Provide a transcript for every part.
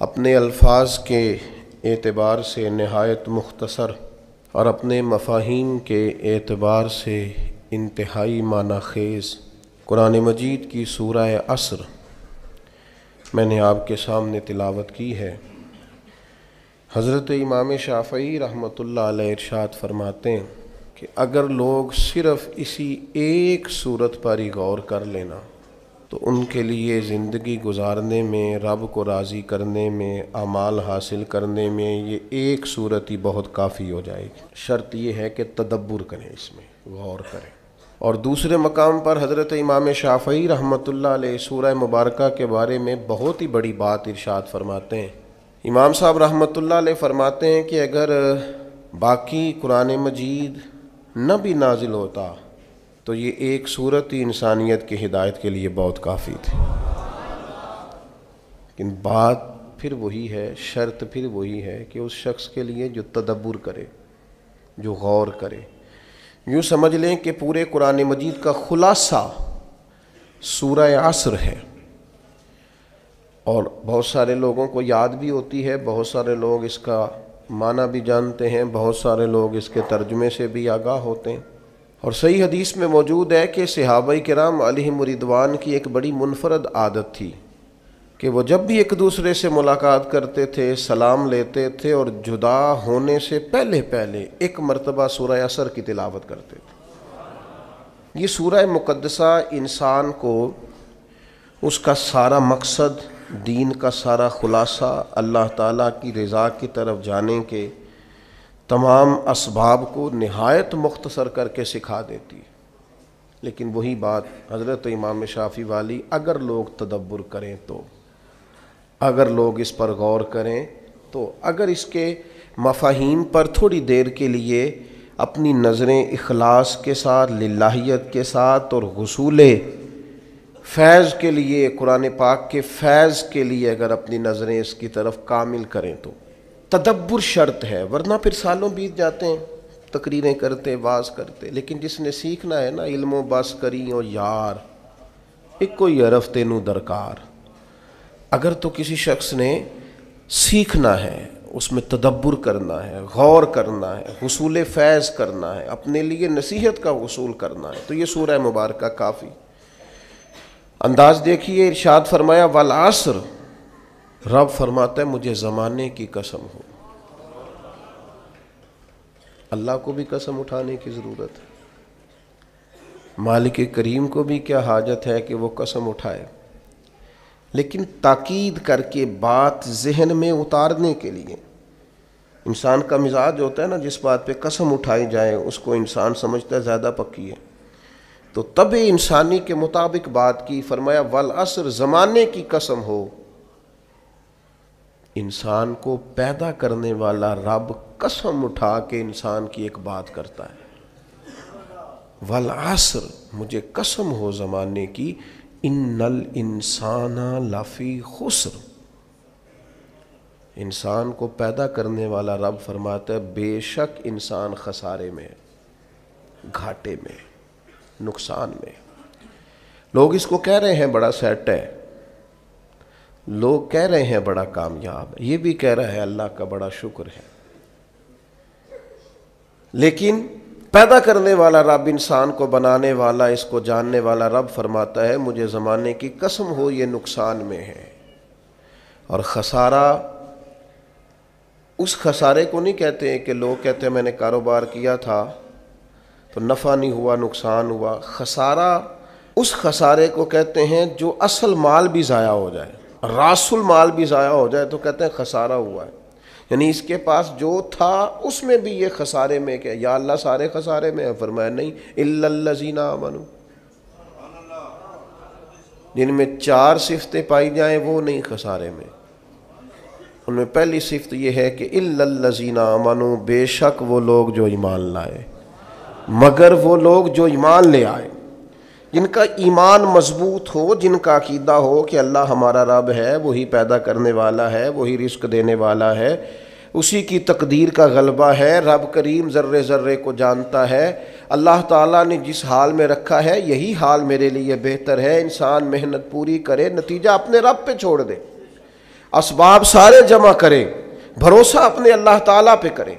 اپنے الفاظ کے اعتبار سے نہایت مختصر اور اپنے مفاہیم کے اعتبار سے انتہائی معنی خیز قرآن مجید کی سورہ عصر میں نے آپ کے سامنے تلاوت کی ہے۔ حضرت امام شافعی رحمۃ اللہ علیہ ارشاد فرماتے ہیں کہ اگر لوگ صرف اسی ایک صورت پر ہی غور کر لینا تو ان کے لیے زندگی گزارنے میں، رب کو راضی کرنے میں، اعمال حاصل کرنے میں یہ ایک صورت ہی بہت کافی ہو جائے گی۔ شرط یہ ہے کہ تدبر کریں، اس میں غور کریں۔ اور دوسرے مقام پر حضرت امام شافعی رحمۃ اللہ علیہ سورہ مبارکہ کے بارے میں بہت ہی بڑی بات ارشاد فرماتے ہیں۔ امام صاحب رحمۃ اللہ علیہ فرماتے ہیں کہ اگر باقی قرآن مجید نہ بھی نازل ہوتا تو یہ ایک صورت ہی انسانیت کی ہدایت کے لیے بہت کافی تھی۔ لیکن بات پھر وہی ہے، شرط پھر وہی ہے کہ اس شخص کے لیے جو تدبر کرے، جو غور کرے۔ یوں سمجھ لیں کہ پورے قرآن مجید کا خلاصہ سورہ عصر ہے، اور بہت سارے لوگوں کو یاد بھی ہوتی ہے، بہت سارے لوگ اس کا معنی بھی جانتے ہیں، بہت سارے لوگ اس کے ترجمے سے بھی آگاہ ہوتے ہیں۔ اور صحیح حدیث میں موجود ہے کہ صحابہ کرام علیہم رضوان کی ایک بڑی منفرد عادت تھی کہ وہ جب بھی ایک دوسرے سے ملاقات کرتے تھے، سلام لیتے تھے، اور جدا ہونے سے پہلے ایک مرتبہ سورہ عصر کی تلاوت کرتے تھے۔ یہ سورہ مقدسہ انسان کو اس کا سارا مقصد، دین کا سارا خلاصہ، اللہ تعالیٰ کی رضا کی طرف جانے کے تمام اسباب کو نہایت مختصر کر کے سکھا دیتی۔ لیکن وہی بات حضرت امام شافعی والی، اگر لوگ تدبر کریں تو، اگر لوگ اس پر غور کریں تو، اگر اس کے مفاہیم پر تھوڑی دیر کے لیے اپنی نظریں اخلاص کے ساتھ، للہیت کے ساتھ اور حصول فیض کے لیے، قرآن پاک کے فیض کے لیے اگر اپنی نظریں اس کی طرف کامل کریں تو تدبر شرط ہے، ورنہ پھر سالوں بیت جاتے ہیں تقریریں کرتے، واز کرتے۔ لیکن جس نے سیکھنا ہے نا، علم و بس کری اور یار ایک کوئی عرف تینوں درکار، اگر تو کسی شخص نے سیکھنا ہے، اس میں تدبر کرنا ہے، غور کرنا ہے، حصول فیض کرنا ہے، اپنے لیے نصیحت کا حصول کرنا ہے، تو یہ سورہ مبارکہ کافی۔ انداز دیکھیے، ارشاد فرمایا والعصر، رب فرماتا ہے مجھے زمانے کی قسم ہو۔ اللہ کو بھی قسم اٹھانے کی ضرورت ہے، مالک کریم کو بھی کیا حاجت ہے کہ وہ قسم اٹھائے، لیکن تاکید کر کے بات ذہن میں اتارنے کے لیے۔ انسان کا مزاج ہوتا ہے نا، جس بات پہ قسم اٹھائی جائے اس کو انسان سمجھتا ہے زیادہ پکی ہے، تو طبع انسانی کے مطابق بات کی، فرمایا والعصر، زمانے کی قسم ہو۔ انسان کو پیدا کرنے والا رب قسم اٹھا کے انسان کی ایک بات کرتا ہے، والعصر، مجھے قسم ہو زمانے کی، ان الانسان لفی خسر۔ انسان کو پیدا کرنے والا رب فرماتا ہے بے شک انسان خسارے میں، گھاٹے میں، نقصان میں۔ لوگ اس کو کہہ رہے ہیں بڑا سیٹ ہے، لوگ کہہ رہے ہیں بڑا کامیاب ہے، یہ بھی کہہ رہا ہے اللہ کا بڑا شکر ہے، لیکن پیدا کرنے والا رب، انسان کو بنانے والا، اس کو جاننے والا رب فرماتا ہے مجھے زمانے کی قسم ہو یہ نقصان میں ہے۔ اور خسارہ، اس خسارے کو نہیں کہتے ہیں کہ لوگ کہتے ہیں میں نے کاروبار کیا تھا تو نفع نہیں ہوا، نقصان ہوا۔ خسارہ اس خسارے کو کہتے ہیں جو اصل مال بھی ضائع ہو جائے، راس المال بھی ضائع ہو جائے تو کہتے ہیں خسارہ ہوا ہے، یعنی اس کے پاس جو تھا اس میں بھی یہ خسارے میں کہ یا اللہ سارے خسارے میں ہے؟ فرمایا نہیں، الا الذین آمنوا، جن میں 4 صفتیں پائی جائیں وہ نہیں خسارے میں۔ ان میں پہلی صفت یہ ہے کہ الا الذین آمنوا، بے شک وہ لوگ جو ایمان لائے، مگر وہ لوگ جو ایمان لے آئے، جن کا ایمان مضبوط ہو، جن کا عقیدہ ہو کہ اللہ ہمارا رب ہے، وہی پیدا کرنے والا ہے، وہی رزق دینے والا ہے، اسی کی تقدیر کا غلبہ ہے، رب کریم ذرے ذرے کو جانتا ہے، اللہ تعالیٰ نے جس حال میں رکھا ہے یہی حال میرے لیے بہتر ہے، انسان محنت پوری کرے، نتیجہ اپنے رب پہ چھوڑ دے۔ اسباب سارے جمع کرے، بھروسہ اپنے اللہ تعالیٰ پہ کرے،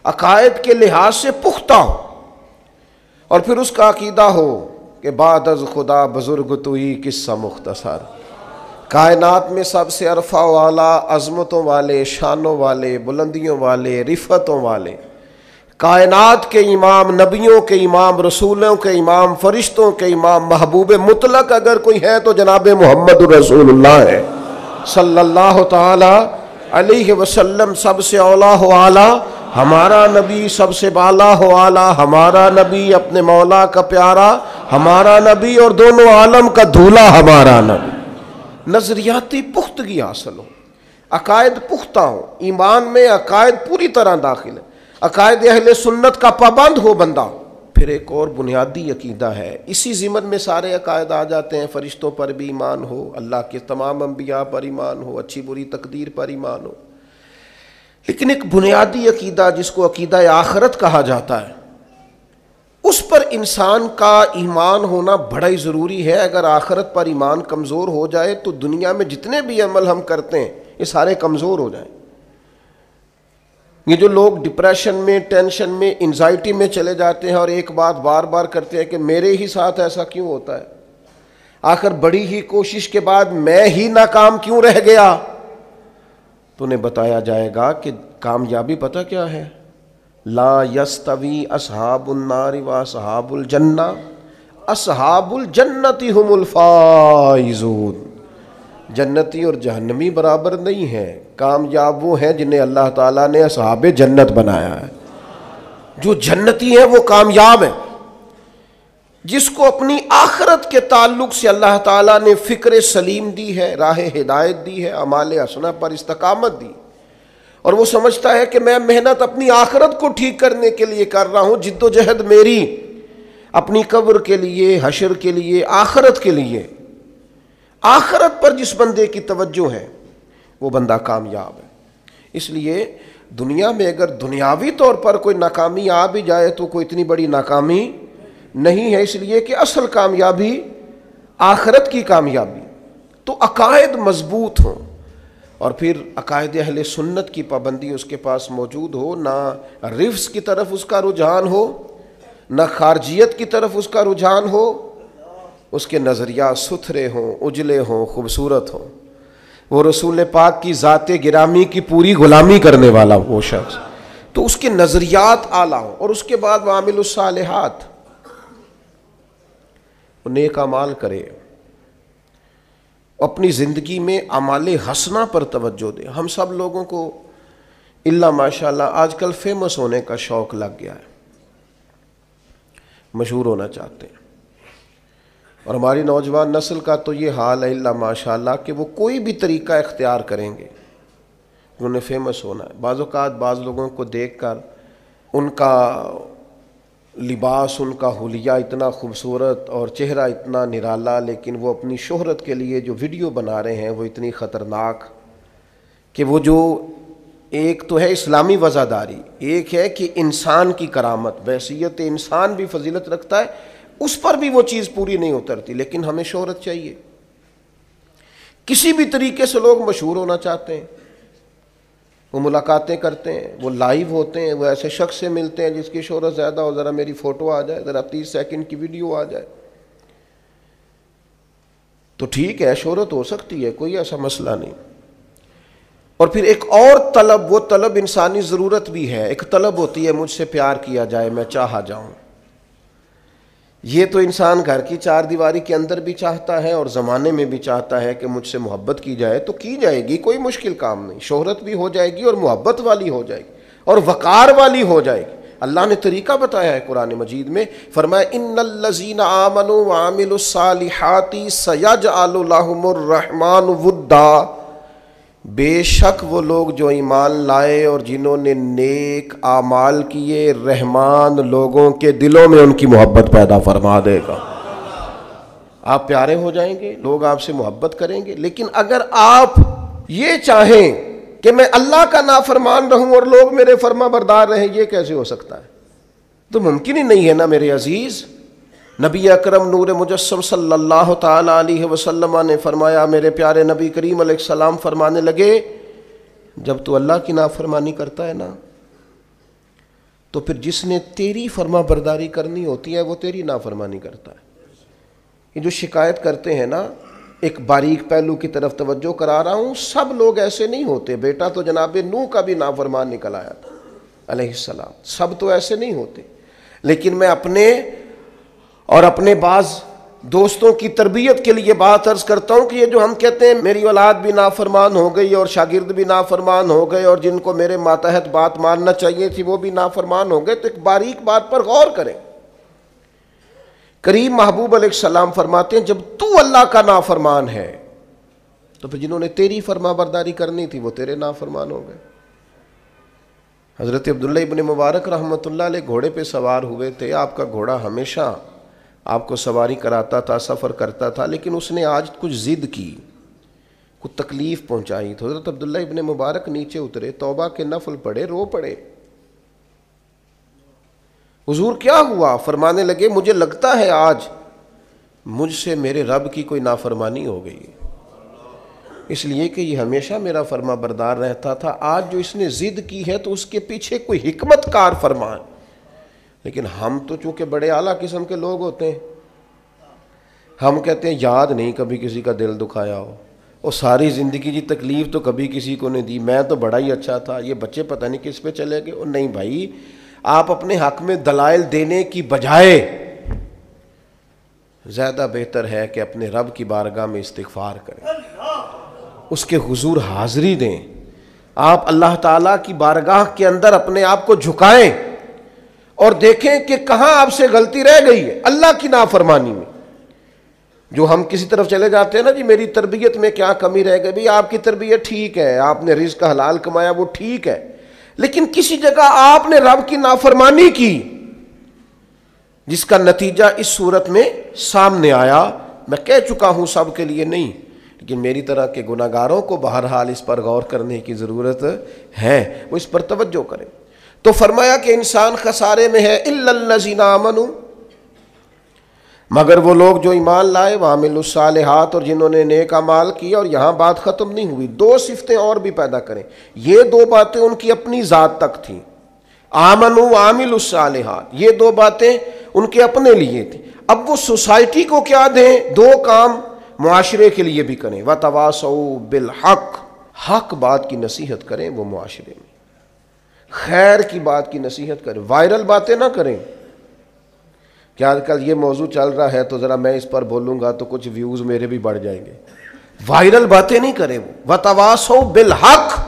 عقائد کے لحاظ سے پختہ ہو، اور پھر اس کا عقیدہ ہو کہ بعد از خدا بزرگ تو ہی قصہ مختصر، کائنات میں سب سے عرفہ والا، عظمتوں والے، شانوں والے، بلندیوں والے، رفتوں والے، کائنات کے امام، نبیوں کے امام، رسولوں کے امام، فرشتوں کے امام، محبوب مطلق اگر کوئی ہے تو جناب محمد رسول اللہ ہے صلی اللہ تعالی علیہ وسلم۔ سب سے اولا ہو اعلیٰ ہمارا نبی، سب سے بالا ہو اعلیٰ ہمارا نبی، اپنے مولا کا پیارا ہمارا نبی، اور دونوں عالم کا دھولا ہمارا نبی۔ نظریاتی پختگی حاصل ہو، عقائد پختہ ہو، ایمان میں عقائد پوری طرح داخل ہے، عقائد اہل سنت کا پابند ہو بندہ۔ پھر ایک اور بنیادی عقیدہ ہے، اسی ضمن میں سارے عقائد آ جاتے ہیں، فرشتوں پر بھی ایمان ہو، اللہ کے تمام انبیاء پر ایمان ہو، اچھی بری تقدیر پر ایمان ہو، لیکن ایک بنیادی عقیدہ جس کو عقیدہ آخرت کہا جاتا ہے، اس پر انسان کا ایمان ہونا بڑا ہی ضروری ہے۔ اگر آخرت پر ایمان کمزور ہو جائے تو دنیا میں جتنے بھی عمل ہم کرتے ہیں یہ سارے کمزور ہو جائیں۔ یہ جو لوگ ڈپریشن میں، ٹینشن میں، انزائٹی میں چلے جاتے ہیں اور ایک بات بار بار کرتے ہیں کہ میرے ہی ساتھ ایسا کیوں ہوتا ہے، آخر بڑی ہی کوشش کے بعد میں ہی ناکام کیوں رہ گیا، تو انہیں بتایا جائے گا کہ کامیابی پتہ کیا ہے؟ لا یستوی اصحاب النار و اصحاب الجنہ، اصحاب الجنت هم الفائزون۔ جنتی اور جہنمی برابر نہیں ہیں، کامیاب وہ ہیں جنہیں اللہ تعالیٰ نے اصحاب جنت بنایا ہے۔ جو جنتی ہیں وہ کامیاب ہیں، جس کو اپنی آخرت کے تعلق سے اللہ تعالیٰ نے فکر سلیم دی ہے، راہ ہدایت دی ہے، اعمال حسنہ پر استقامت دی، اور وہ سمجھتا ہے کہ میں محنت اپنی آخرت کو ٹھیک کرنے کے لیے کر رہا ہوں، جد و جہد میری اپنی قبر کے لیے، حشر کے لیے، آخرت کے لیے۔ آخرت پر جس بندے کی توجہ ہے وہ بندہ کامیاب ہے۔ اس لیے دنیا میں اگر دنیاوی طور پر کوئی ناکامی آ بھی جائے تو کوئی اتنی بڑی ناکامی نہیں ہے، اس لیے کہ اصل کامیابی آخرت کی کامیابی۔ تو عقائد مضبوط ہوں، اور پھر عقائد اہل سنت کی پابندی اس کے پاس موجود ہو، نہ رفض کی طرف اس کا رجحان ہو، نہ خارجیت کی طرف اس کا رجحان ہو، اس کے نظریات ستھرے ہوں، اجلے ہوں، خوبصورت ہوں۔ وہ رسول پاک کی ذات گرامی کی پوری غلامی کرنے والا وہ شخص، تو اس کے نظریات اعلیٰ ہوں، اور اس کے بعد وعامل الصالحات، وہ نیک اعمال کرے، اپنی زندگی میں اعمال حسنہ پر توجہ دے۔ ہم سب لوگوں کو الا ماشاءاللہ آج کل فیمس ہونے کا شوق لگ گیا ہے، مشہور ہونا چاہتے ہیں، اور ہماری نوجوان نسل کا تو یہ حال ہے الا ماشاءاللہ کہ وہ کوئی بھی طریقہ اختیار کریں گے، انہوں نے فیمس ہونا ہے۔ بعض اوقات بعض لوگوں کو دیکھ کر ان کا لباس، ان کا حلیہ اتنا خوبصورت اور چہرہ اتنا نرالا، لیکن وہ اپنی شہرت کے لیے جو ویڈیو بنا رہے ہیں وہ اتنی خطرناک کہ وہ جو ایک تو ہے اسلامی وزاداری، ایک ہے کہ انسان کی کرامت، بحیثیت انسان بھی فضیلت رکھتا ہے، اس پر بھی وہ چیز پوری نہیں اترتی، لیکن ہمیں شہرت چاہیے۔ کسی بھی طریقے سے لوگ مشہور ہونا چاہتے ہیں، وہ ملاقاتیں کرتے ہیں، وہ لائیو ہوتے ہیں، وہ ایسے شخص سے ملتے ہیں جس کی شہرت زیادہ ہو، ذرا میری فوٹو آ جائے، ذرا 30 سیکنڈ کی ویڈیو آ جائے، تو ٹھیک ہے شہرت ہو سکتی ہے، کوئی ایسا مسئلہ نہیں۔ اور پھر ایک اور طلب، وہ طلب انسانی ضرورت بھی ہے، ایک طلب ہوتی ہے مجھ سے پیار کیا جائے، میں چاہا جاؤں۔ یہ تو انسان گھر کی چار دیواری کے اندر بھی چاہتا ہے اور زمانے میں بھی چاہتا ہے کہ مجھ سے محبت کی جائے، تو کی جائے گی، کوئی مشکل کام نہیں، شہرت بھی ہو جائے گی اور محبت والی ہو جائے گی اور وقار والی ہو جائے گی۔ اللہ نے طریقہ بتایا ہے قرآن مجید میں، فرمایا ان الذین آمنوا وعملوا الصالحات سیجعل لهم الرحمن ودا، بے شک وہ لوگ جو ایمان لائے اور جنہوں نے نیک اعمال کیے، رحمان لوگوں کے دلوں میں ان کی محبت پیدا فرما دے گا۔ آپ پیارے ہو جائیں گے، لوگ آپ سے محبت کریں گے، لیکن اگر آپ یہ چاہیں کہ میں اللہ کا نافرمان رہوں اور لوگ میرے فرما بردار رہیں، یہ کیسے ہو سکتا ہے؟ تو ممکن ہی نہیں ہے نا میرے عزیز، نبی اکرم نور مجسم صلی اللہ تعالی علیہ وسلم نے فرمایا، میرے پیارے نبی کریم علیہ السلام فرمانے لگے، جب تو اللہ کی نافرمانی کرتا ہے نا، تو پھر جس نے تیری فرما برداری کرنی ہوتی ہے وہ تیری نافرمانی کرتا ہے۔ یہ جو شکایت کرتے ہیں نا، ایک باریک پہلو کی طرف توجہ کرا رہا ہوں، سب لوگ ایسے نہیں ہوتے۔ بیٹا تو جناب نوح کا بھی نافرمان نکل آیا تھا علیہ السلام، سب تو ایسے نہیں ہوتے۔ لیکن میں اپنے اور اپنے بعض دوستوں کی تربیت کے لیے بات عرض کرتا ہوں کہ یہ جو ہم کہتے ہیں میری اولاد بھی نافرمان ہو گئی اور شاگرد بھی نافرمان ہو گئے اور جن کو میرے ماتحت بات ماننا چاہیے تھی وہ بھی نافرمان ہو گئے، تو ایک باریک بات پر غور کریں۔ کریم محبوب علیہ السلام فرماتے ہیں، جب تو اللہ کا نافرمان ہے تو پھر جنہوں نے تیری فرما برداری کرنی تھی وہ تیرے نافرمان ہو گئے۔ حضرت عبداللہ ابن مبارک رحمۃ اللہ علیہ گھوڑے پہ سوار ہوئے تھے، آپ کا گھوڑا ہمیشہ آپ کو سواری کراتا تھا، سفر کرتا تھا، لیکن اس نے آج کچھ ضد کی، کچھ تکلیف پہنچائی، تو حضرت عبداللہ ابن مبارک نیچے اترے، توبہ کے نفل پڑھے، رو پڑے۔ حضور کیا ہوا؟ فرمانے لگے، مجھے لگتا ہے آج مجھ سے میرے رب کی کوئی نافرمانی ہو گئی، اس لیے کہ یہ ہمیشہ میرا فرما بردار رہتا تھا، آج جو اس نے ضد کی ہے تو اس کے پیچھے کوئی حکمت کار فرمان۔ لیکن ہم تو چونکہ بڑے اعلیٰ قسم کے لوگ ہوتے ہیں، ہم کہتے ہیں یاد نہیں کبھی کسی کا دل دکھایا ہو، اور ساری زندگی کی تکلیف تو کبھی کسی کو نہیں دی، میں تو بڑا ہی اچھا تھا، یہ بچے پتہ نہیں کس پہ چلے گئے۔ اور نہیں بھائی، آپ اپنے حق میں دلائل دینے کی بجائے زیادہ بہتر ہے کہ اپنے رب کی بارگاہ میں استغفار کریں، اس کے حضور حاضری دیں، آپ اللہ تعالیٰ کی بارگاہ کے اندر اپنے آپ کو جھکائیں اور دیکھیں کہ کہاں آپ سے غلطی رہ گئی ہے اللہ کی نافرمانی میں۔ جو ہم کسی طرف چلے جاتے ہیں نا، جی میری تربیت میں کیا کمی رہ گئی، بھی آپ کی تربیت ٹھیک ہے، آپ نے رزق حلال کمایا وہ ٹھیک ہے، لیکن کسی جگہ آپ نے رب کی نافرمانی کی جس کا نتیجہ اس صورت میں سامنے آیا۔ میں کہہ چکا ہوں سب کے لیے نہیں، لیکن میری طرح کے گناہ گاروں کو بہرحال اس پر غور کرنے کی ضرورت ہے، وہ اس پر توجہ کریں۔ تو فرمایا کہ انسان خسارے میں ہے، الا الذین آمنوا، مگر وہ لوگ جو ایمان لائے، وعملوا الصالحات، اور جنہوں نے نیک اعمال کیا۔ اور یہاں بات ختم نہیں ہوئی، دو صفتیں اور بھی پیدا کریں۔ یہ دو باتیں ان کی اپنی ذات تک تھیں، آمنوا وعملوا الصالحات، یہ دو باتیں ان کے اپنے لیے تھیں۔ اب وہ سوسائٹی کو کیا دیں؟ دو کام معاشرے کے لیے بھی کریں، وتواصوا بالحق، حق بات کی نصیحت کریں وہ معاشرے میں، خیر کی بات کی نصیحت کریں، وائرل باتیں نہ کریں کہ آج کل یہ موضوع چل رہا ہے تو ذرا میں اس پر بولوں گا تو کچھ ویوز میرے بھی بڑھ جائیں گے، وائرل باتیں نہیں کریں وہ، وتواصوا بالحق،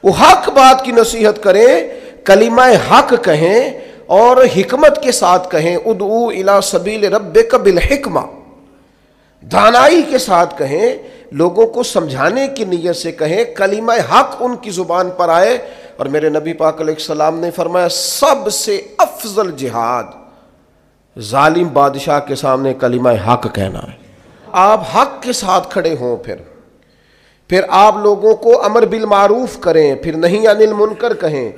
وہ حق بات کی نصیحت کریں، کلمہ حق کہیں اور حکمت کے ساتھ کہیں، ادعو الی سبیل ربک بالحکمہ، دانائی کے ساتھ کہیں، لوگوں کو سمجھانے کی نیت سے کہیں، کلمہ حق ان کی زبان پر آئے۔ اور میرے نبی پاک علیہ السلام نے فرمایا سب سے افضل جہاد ظالم بادشاہ کے سامنے کلمہ حق کہنا ہے۔ آپ حق کے ساتھ کھڑے ہوں، پھر آپ لوگوں کو امر بالمعروف کریں، پھر نہی عن المنکر کہیں،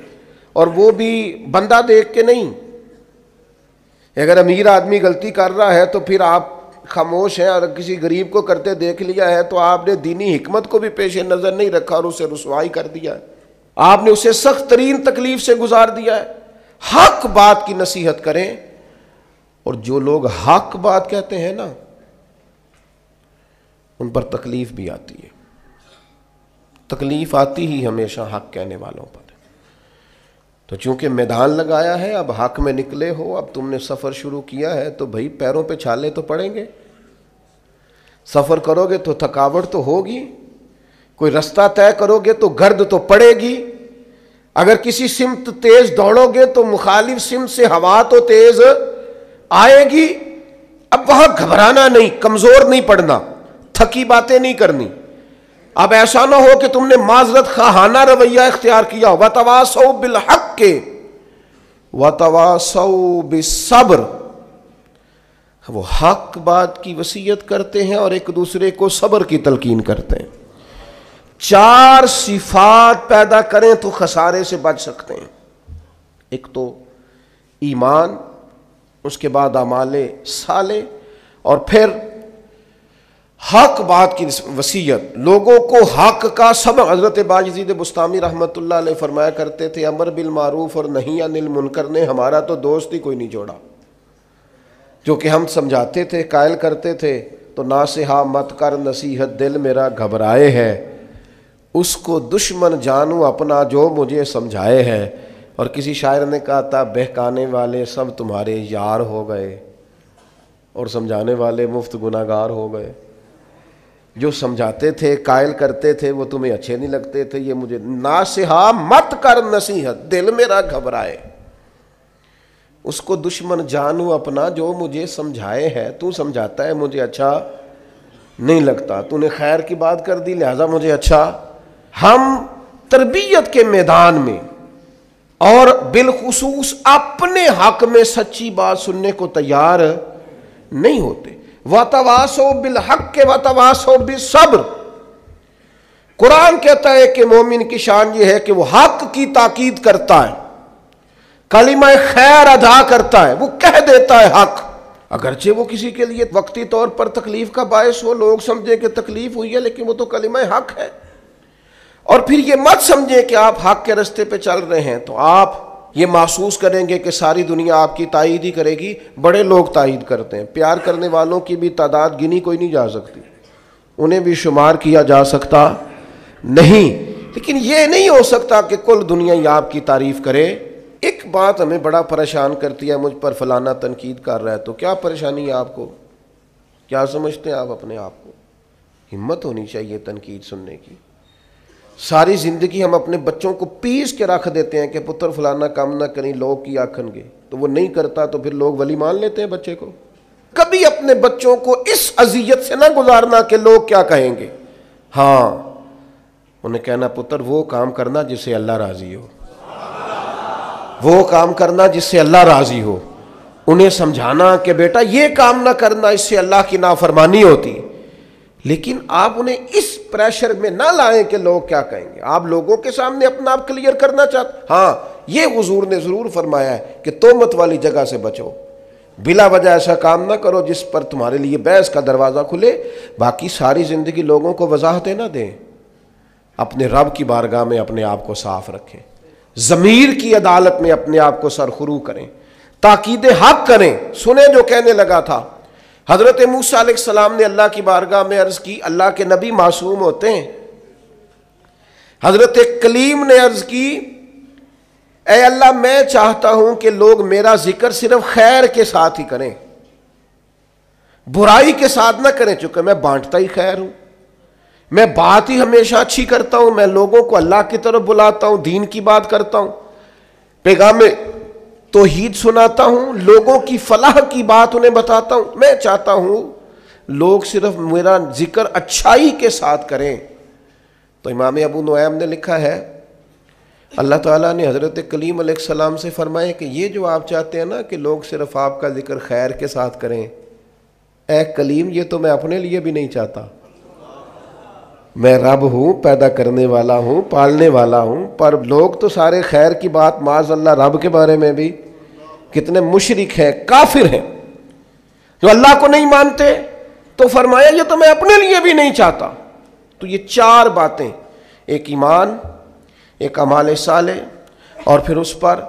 اور وہ بھی بندہ دیکھ کے نہیں۔ اگر امیر آدمی غلطی کر رہا ہے تو پھر آپ خاموش ہیں، اور کسی غریب کو کرتے دیکھ لیا ہے تو آپ نے دینی حکمت کو بھی پیش نظر نہیں رکھا اور اسے رسوائی کر دیا ہے، آپ نے اسے سخت ترین تکلیف سے گزار دیا ہے۔ حق بات کی نصیحت کریں، اور جو لوگ حق بات کہتے ہیں نا ان پر تکلیف بھی آتی ہے، تکلیف آتی ہی ہمیشہ حق کہنے والوں پر۔ تو چونکہ میدان لگایا ہے، اب حق میں نکلے ہو، اب تم نے سفر شروع کیا ہے تو بھائی پیروں پہ چھالے تو پڑیں گے، سفر کرو گے تو تھکاوٹ تو ہوگی، کوئی رستہ طے کرو گے تو گرد تو پڑے گی، اگر کسی سمت تیز دوڑو گے تو مخالف سمت سے ہوا تو تیز آئے گی۔ اب وہاں گھبرانا نہیں، کمزور نہیں پڑنا، تھکی باتیں نہیں کرنی۔ اب ایسا نہ ہو کہ تم نے معذرت خواہانہ رویہ اختیار کیا، وتواصوا بالحق وتواصوا بالصبر، وہ حق بات کی وصیت کرتے ہیں اور ایک دوسرے کو صبر کی تلقین کرتے ہیں۔ چار صفات پیدا کریں تو خسارے سے بچ سکتے ہیں۔ ایک تو ایمان، اس کے بعد اعمال صالح، اور پھر حق بات کی وصیت، لوگوں کو حق کا سبق۔ حضرت باجزید بستامی رحمۃ اللہ علیہ فرمایا کرتے تھے امر بالمعروف اور نہی عن المنکر نے ہمارا تو دوست ہی کوئی نہیں جوڑا۔ جو کہ ہم سمجھاتے تھے، قائل کرتے تھے، تو ناصحہ مت کر نصیحت دل میرا گھبرائے ہے، اس کو دشمن جانوں اپنا جو مجھے سمجھائے ہے۔ اور کسی شاعر نے کہا تھا بہکانے والے سب تمہارے یار ہو گئے اور سمجھانے والے مفت گناہگار ہو گئے۔ جو سمجھاتے تھے، قائل کرتے تھے، وہ تمہیں اچھے نہیں لگتے تھے۔ یہ مجھے ناصحہ مت کر نصیحت دل میرا گھبرائے، اس کو دشمن جانوں اپنا جو مجھے سمجھائے ہے۔ تو سمجھاتا ہے مجھے اچھا نہیں لگتا، تو نے خیر کی بات کر دی لہذا مجھے اچھا۔ ہم تربیت کے میدان میں اور بالخصوص اپنے حق میں سچی بات سننے کو تیار نہیں ہوتے۔ وَتَوَاصَوْا بِالْحَقِّ وَتَوَاصَوْا بِالصَّبْرِ، قرآن کہتا ہے کہ مومن کی شان یہ ہے کہ وہ حق کی تاکید کرتا ہے، کلمہ خیر ادا کرتا ہے، وہ کہہ دیتا ہے حق، اگرچہ وہ کسی کے لیے وقتی طور پر تکلیف کا باعث ہو، لوگ سمجھیں کہ تکلیف ہوئی ہے، لیکن وہ تو کلمہ حق ہے۔ اور پھر یہ مت سمجھیں کہ آپ حق کے راستے پہ چل رہے ہیں تو آپ یہ محسوس کریں گے کہ ساری دنیا آپ کی تائید ہی کرے گی۔ بڑے لوگ تائید کرتے ہیں، پیار کرنے والوں کی بھی تعداد گنی کوئی نہیں جا سکتی، انہیں بھی شمار کیا جا سکتا نہیں، لیکن یہ نہیں ہو سکتا کہ کل دنیا ہی آپ کی تعریف کرے۔ ایک بات ہمیں بڑا پریشان کرتی ہے، مجھ پر فلانا تنقید کر رہا ہے، تو کیا پریشانی ہے آپ کو؟ کیا سمجھتے ہیں آپ اپنے آپ کو؟ ہمت ہونی چاہیے تنقید سننے کی۔ ساری زندگی ہم اپنے بچوں کو پیس کے رکھ دیتے ہیں کہ پتر فلانا کام نہ کریں لوگ کی آکھن گے، تو وہ نہیں کرتا تو پھر لوگ ولی مان لیتے ہیں بچے کو۔ کبھی اپنے بچوں کو اس اذیت سے نہ گزارنا کہ لوگ کیا کہیں گے، ہاں انہیں کہنا پتر وہ کام کرنا جس سے اللہ راضی ہو، وہ کام کرنا جس سے اللہ راضی ہو۔ انہیں سمجھانا کہ بیٹا یہ کام نہ کرنا، اس سے اللہ کی نافرمانی ہوتی، لیکن آپ انہیں اس پریشر میں نہ لائیں کہ لوگ کیا کہیں گے۔ آپ لوگوں کے سامنے اپنا آپ کلیئر کرنا چاہتے، ہاں یہ حضور نے ضرور فرمایا ہے کہ تہمت والی جگہ سے بچو، بلا وجہ ایسا کام نہ کرو جس پر تمہارے لیے بحث کا دروازہ کھلے۔ باقی ساری زندگی لوگوں کو وضاحتیں نہ دیں، اپنے رب کی بارگاہ میں اپنے آپ کو صاف رکھیں، ضمیر کی عدالت میں اپنے آپ کو سرخرو کریں، تاکید حق کریں۔ سنیں جو کہنے لگا تھا حضرت موسیٰ علیہ السلام نے اللہ کی بارگاہ میں عرض کی، اللہ کے نبی معصوم ہوتے ہیں۔ حضرت کلیم نے عرض کی، اے اللہ میں چاہتا ہوں کہ لوگ میرا ذکر صرف خیر کے ساتھ ہی کریں، برائی کے ساتھ نہ کریں، چونکہ میں بانٹتا ہی خیر ہوں، میں بات ہی ہمیشہ اچھی کرتا ہوں، میں لوگوں کو اللہ کی طرف بلاتا ہوں، دین کی بات کرتا ہوں، پیغام توحید سناتا ہوں، لوگوں کی فلاح کی بات انہیں بتاتا ہوں۔ میں چاہتا ہوں لوگ صرف میرا ذکر اچھائی کے ساتھ کریں۔ تو امام ابو نعیم نے لکھا ہے اللہ تعالیٰ نے حضرت کلیم علیہ السلام سے فرمایا کہ یہ جو آپ چاہتے ہیں نا کہ لوگ صرف آپ کا ذکر خیر کے ساتھ کریں، اے کلیم یہ تو میں اپنے لیے بھی نہیں چاہتا۔ میں رب ہوں، پیدا کرنے والا ہوں، پالنے والا ہوں، پر لوگ تو سارے خیر کی بات معاذ اللہ رب کے بارے میں بھی کتنے مشرک ہیں، کافر ہیں جو اللہ کو نہیں مانتے، تو فرمایا یہ تو میں اپنے لیے بھی نہیں چاہتا۔ تو یہ چار باتیں، ایک ایمان، ایک اعمال صالح، اور پھر اس پر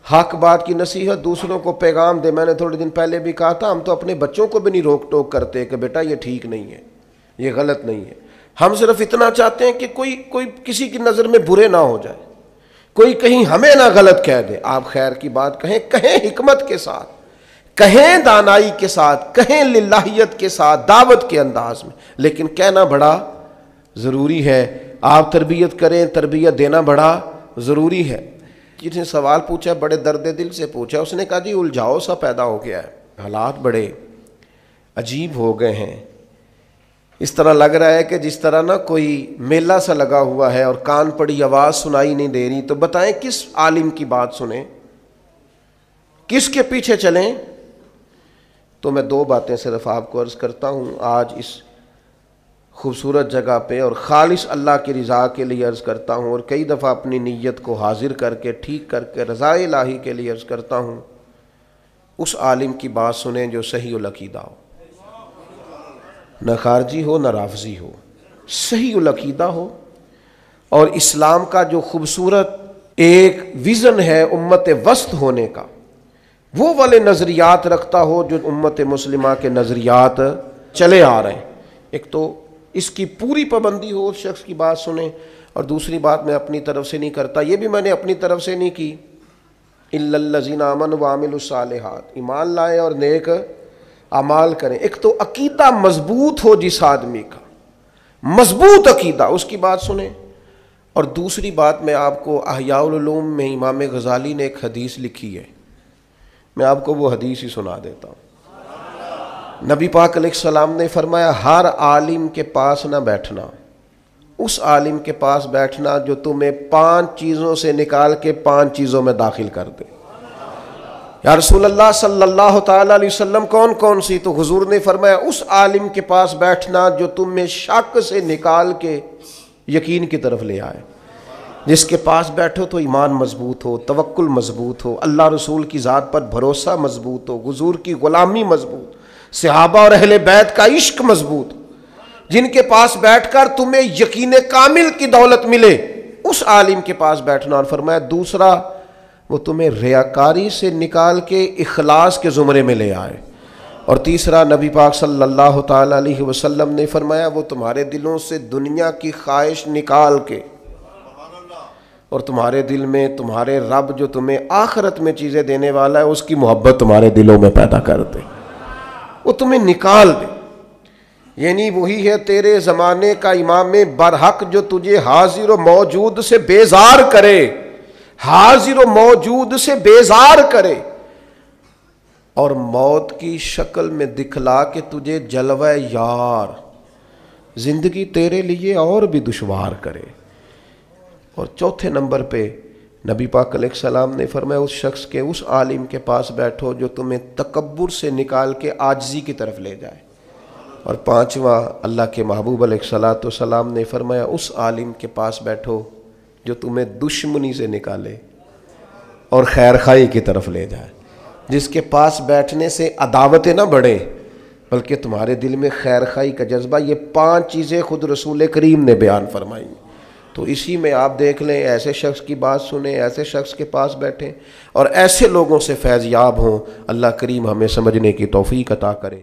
حق بات کی نصیحت، دوسروں کو پیغام دے۔ میں نے تھوڑے دن پہلے بھی کہا تھا ہم تو اپنے بچوں کو بھی نہیں روک ٹوک کرتے کہ بیٹا یہ ٹھیک نہیں ہے، یہ غلط نہیں ہے۔ ہم صرف اتنا چاہتے ہیں کہ کوئی کسی کی نظر میں برے نہ ہو جائے، کوئی کہیں ہمیں نہ غلط کہہ دے۔ آپ خیر کی بات کہیں حکمت کے ساتھ، کہیں دانائی کے ساتھ، کہیں للہیت کے ساتھ، دعوت کے انداز میں، لیکن کہنا بڑا ضروری ہے۔ آپ تربیت کریں، تربیت دینا بڑا ضروری ہے۔ جس نے سوال پوچھا بڑے درد دل سے پوچھا، اس نے کہا جی الجھاؤ سا پیدا ہو گیا ہے، حالات بڑے عجیب ہو گئے ہیں، اس طرح لگ رہا ہے کہ جس طرح نا کوئی میلہ سا لگا ہوا ہے اور کان پڑی آواز سنائی نہیں دے رہی، تو بتائیں کس عالم کی بات سنیں، کس کے پیچھے چلیں؟ تو میں دو باتیں صرف آپ کو عرض کرتا ہوں آج اس خوبصورت جگہ پہ، اور خالص اللہ کی رضا کے لیے عرض کرتا ہوں، اور کئی دفعہ اپنی نیت کو حاضر کر کے ٹھیک کر کے رضا الہی کے لیے عرض کرتا ہوں اس عالم کی بات سنیں جو صحیح العقیدہ ہو، نہ خارجی ہو نہ رافضی ہو، صحیح العقیدہ ہو، اور اسلام کا جو خوبصورت ایک ویژن ہے امت وسط ہونے کا، وہ والے نظریات رکھتا ہو جو امت مسلمہ کے نظریات چلے آ رہے ہیں۔ ایک تو اس کی پوری پابندی ہو، اس شخص کی بات سنیں، اور دوسری بات میں اپنی طرف سے نہیں کرتا، یہ بھی میں نے اپنی طرف سے نہیں کی، الا الذین آمنوا وعملوا الصالحات، ایمان لائیں اور نیک اعمال کریں۔ ایک تو عقیدہ مضبوط ہو جس آدمی کا، مضبوط عقیدہ، اس کی بات سنیں، اور دوسری بات میں آپ کو احیاء العلوم میں امام غزالی نے ایک حدیث لکھی ہے، میں آپ کو وہ حدیث ہی سنا دیتا ہوں۔ نبی پاک علیہ السلام نے فرمایا ہر عالم کے پاس نہ بیٹھنا، اس عالم کے پاس بیٹھنا جو تمہیں 5 چیزوں سے نکال کے 5 چیزوں میں داخل کر دے۔ یا رسول اللہ صلی اللہ تعالی علیہ وسلم کون کون سی؟ تو حضور نے فرمایا اس عالم کے پاس بیٹھنا جو تمہیں شک سے نکال کے یقین کی طرف لے آئے۔ جس کے پاس بیٹھو تو ایمان مضبوط ہو، توکل مضبوط ہو، اللہ رسول کی ذات پر بھروسہ مضبوط ہو، حضور کی غلامی مضبوط، صحابہ اور اہل بیت کا عشق مضبوط، جن کے پاس بیٹھ کر تمہیں یقین کامل کی دولت ملے، اس عالم کے پاس بیٹھنا۔ اور فرمایا دوسرا وہ تمہیں ریاکاری سے نکال کے اخلاص کے زمرے میں لے آئے، اور تیسرا نبی پاک صلی اللہ تعالی علیہ وسلم نے فرمایا وہ تمہارے دلوں سے دنیا کی خواہش نکال کے، اور تمہارے دل میں تمہارے رب جو تمہیں آخرت میں چیزیں دینے والا ہے اس کی محبت تمہارے دلوں میں پیدا کر دے، وہ تمہیں نکال دے۔ یعنی وہی ہے تیرے زمانے کا امام برحق جو تجھے حاضر و موجود سے بیزار کرے، حاضر و موجود سے بیزار کرے، اور موت کی شکل میں دکھلا کے تجھے جلوہ یار، زندگی تیرے لیے اور بھی دشوار کرے۔ اور چوتھے نمبر پہ نبی پاک علیہ السلام نے فرمایا اس شخص کے، اس عالم کے پاس بیٹھو جو تمہیں تکبر سے نکال کے عاجزی کی طرف لے جائے۔ اور پانچواں اللہ کے محبوب علیہ الصلوۃ والسلام نے فرمایا اس عالم کے پاس بیٹھو جو تمہیں دشمنی سے نکالے اور خیر خواہی کی طرف لے جائے، جس کے پاس بیٹھنے سے عداوتیں نہ بڑھیں بلکہ تمہارے دل میں خیر خواہی کا جذبہ۔ یہ 5 چیزیں خود رسول کریم نے بیان فرمائی۔ تو اسی میں آپ دیکھ لیں، ایسے شخص کی بات سنیں، ایسے شخص کے پاس بیٹھیں، اور ایسے لوگوں سے فیض یاب ہوں۔ اللہ کریم ہمیں سمجھنے کی توفیق عطا کرے۔